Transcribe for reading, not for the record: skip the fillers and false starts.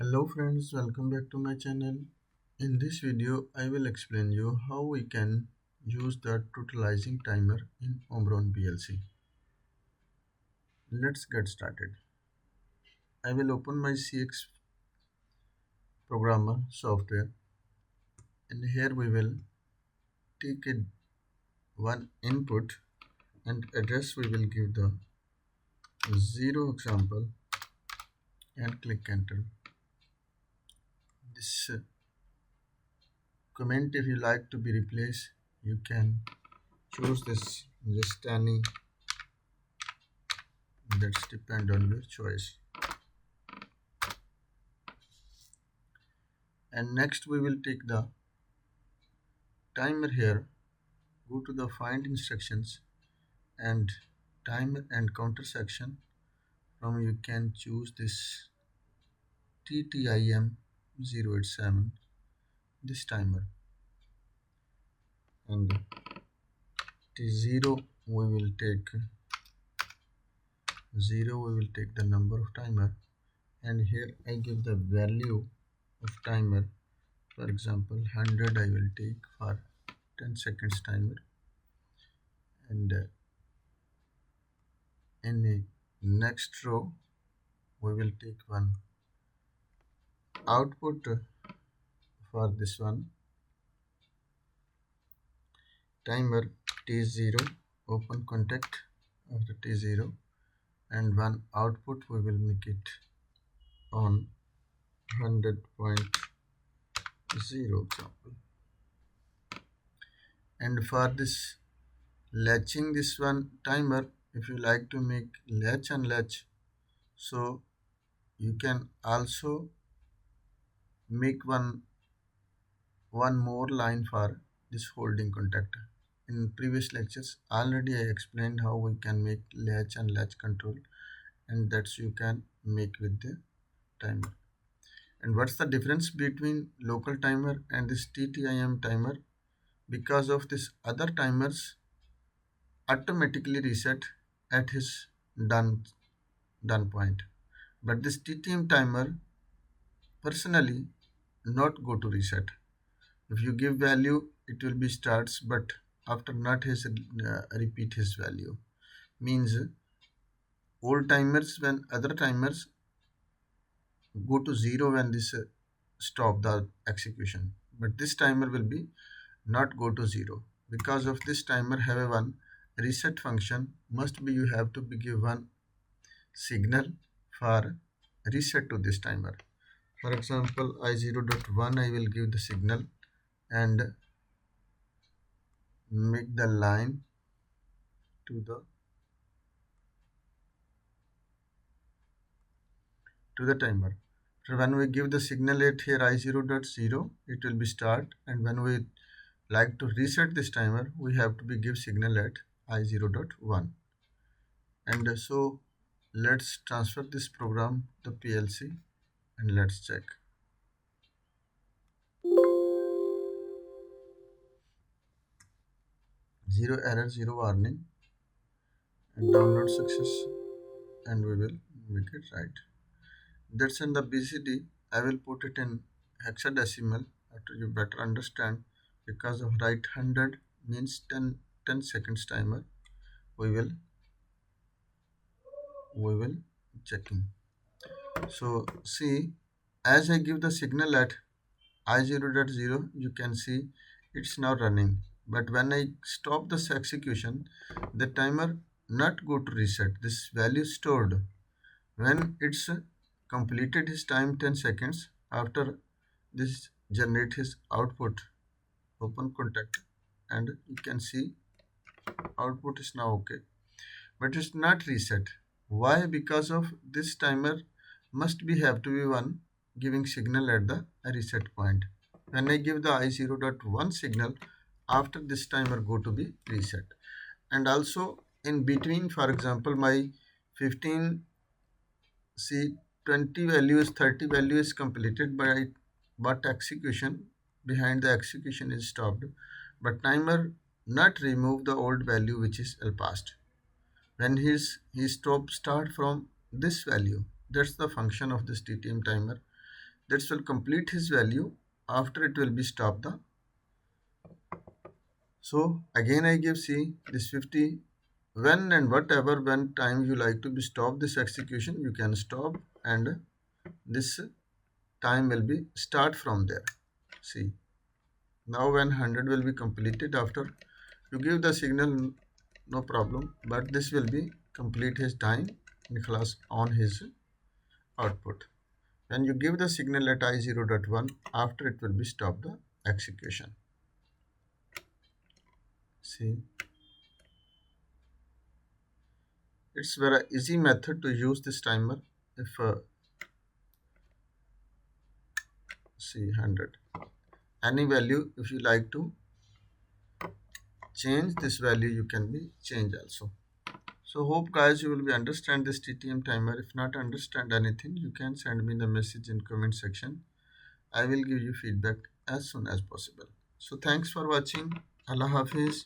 Hello friends, welcome back to my channel. In this video, I will explain you how we can use the totalizing timer in Omron PLC. Let's get started. I will open my CX programmer software, and here we will take one input and address. We will give the 0 example and click enter. This comment, if you like to be replaced, you can choose this just any. That's depend on your choice. And next we will take the timer here, go to the find instructions and timer and counter section. From you can choose this TTIM 087, this timer, and T0 we will take 0, we will take the number of timer, and here I give the value of timer. For example, 100 I will take for 10 seconds timer, and in the next row we will take one output for this one timer T0, open contact of the T0, and one output we will make it on 100.0 example. And for this latching this one timer, if you like to make latch and latch, so you can also make one more line for this holding contact. In previous lectures already I explained how we can make latch and latch control, and that's you can make with the timer. And what's the difference between local timer and this TTIM timer? Because of this other timers automatically reset at his done point, but this TTM timer personally not go to reset. If you give value, it will be starts, but after not his repeat his value. Means old timers, when other timers go to 0 when this stop the execution, but this timer will be not go to 0. Because of this timer have a one reset function, must be you have to be give one signal for reset to this timer. For example, I0.1 I will give the signal and make the line to the timer. So when we give the signal at here I0.0, it will be start, and when we like to reset this timer, we have to be give signal at I0.1. And so let's transfer this program to PLC and let's check. Zero error, zero warning, and download success, and we will make it right. That's in the BCD. I will put it in hexadecimal after you better understand, because of right 100 means 10 seconds timer. We will checking. So see, as I give the signal at I0.0, you can see it's now running, but when I stop this execution, the timer not go to reset. This value stored when it's completed his time 10 seconds. After this generate his output, open contact, and you can see output is now okay, but it's not reset. Why? Because of this timer must be have to be one giving signal at the reset point. When I give the I0.1 signal, after this timer go to be reset. And also in between, for example, my 15 see 20 values, 30 value is completed, but execution behind the execution is stopped, but timer not remove the old value which is past. When he start from this value, that's the function of this TTM timer. that will complete his value. After it will be stop the. So again I give C this 50. When and whatever when time you like to be stop this execution, you can stop, and this time will be start from there. See, now when 100 will be completed, after you give the signal, no problem, but this will be complete his time in class on his output. When you give the signal at I0.1, after it will be stop the execution. See, it's very easy method to use this timer. If see 100, any value if you like to change this value, you can be change also. So hope guys you will be understand this TTM timer. If not understand anything, you can send me the message in comment section. I will give you feedback as soon as possible. So thanks for watching. Allah Hafiz.